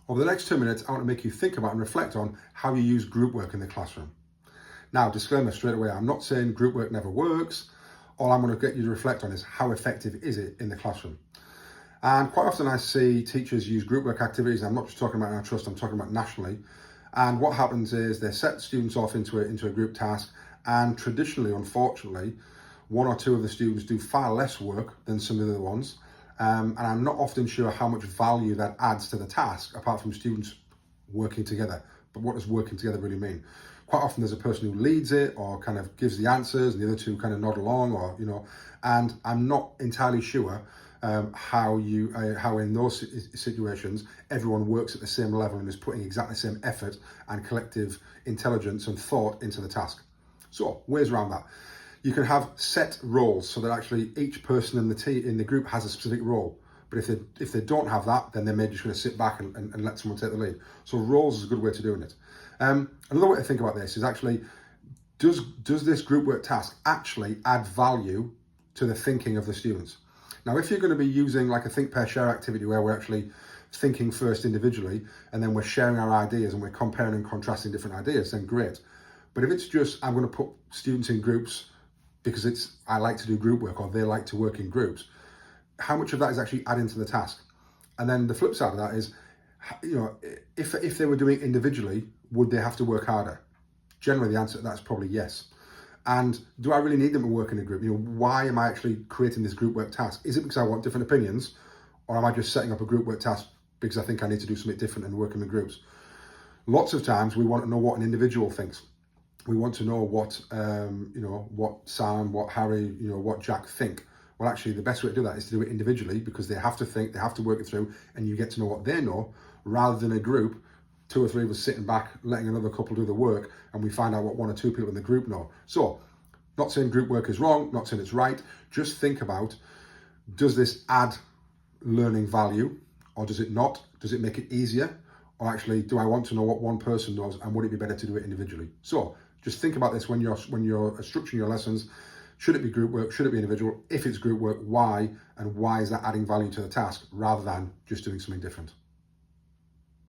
Over the next 2 minutes, I want to make you think about and reflect on how you use group work in the classroom. Now, disclaimer straight away, I'm not saying group work never works. All I'm going to get you to reflect on is how effective is it in the classroom. And quite often I see teachers use group work activities. I'm not just talking about in our trust, I'm talking about nationally. And what happens is they set students off into a group task, and traditionally, unfortunately, one or two of the students do far less work than some of the other ones. And I'm not often sure how much value that adds to the task, apart from students working together. But what does working together really mean? Quite often there's a person who leads it or kind of gives the answers, and the other two kind of nod along, or, and I'm not entirely sure how in those situations everyone works at the same level and is putting exactly the same effort and collective intelligence and thought into the task. So ways around that. You can have set roles so that actually each person in the group has a specific role. But if they don't have that, then they're maybe just going to sit back and let someone take the lead. So roles is a good way to doing it. Another way to think about this is actually, does this group work task actually add value to the thinking of the students? Now, if you're going to be using like a think, pair, share activity where we're actually thinking first individually and then we're sharing our ideas and we're comparing and contrasting different ideas, then great. But if it's just, I'm going to put students in groups because I like to do group work or they like to work in groups, how much of that is actually adding to the task? And then the flip side of that is, if they were doing it individually, would they have to work harder? Generally, the answer to that is probably yes. And do I really need them to work in a group? Why am I actually creating this group work task? Is it because I want different opinions, or am I just setting up a group work task because I think I need to do something different and work in the groups? Lots of times we want to know what an individual thinks. We want to know what Sam, what Harry, what Jack think. Well, actually, the best way to do that is to do it individually, because they have to think, they have to work it through, and you get to know what they know, rather than a group, 2 or 3 of us sitting back, letting another couple do the work, and we find out what 1 or 2 people in the group know. So, not saying group work is wrong, not saying it's right, just think about, does this add learning value, or does it not? Does it make it easier? Or actually, do I want to know what one person knows, and would it be better to do it individually? So, just think about this when you're structuring your lessons. Should it be group work? Should it be individual? If it's group work, why? And why is that adding value to the task rather than just doing something different?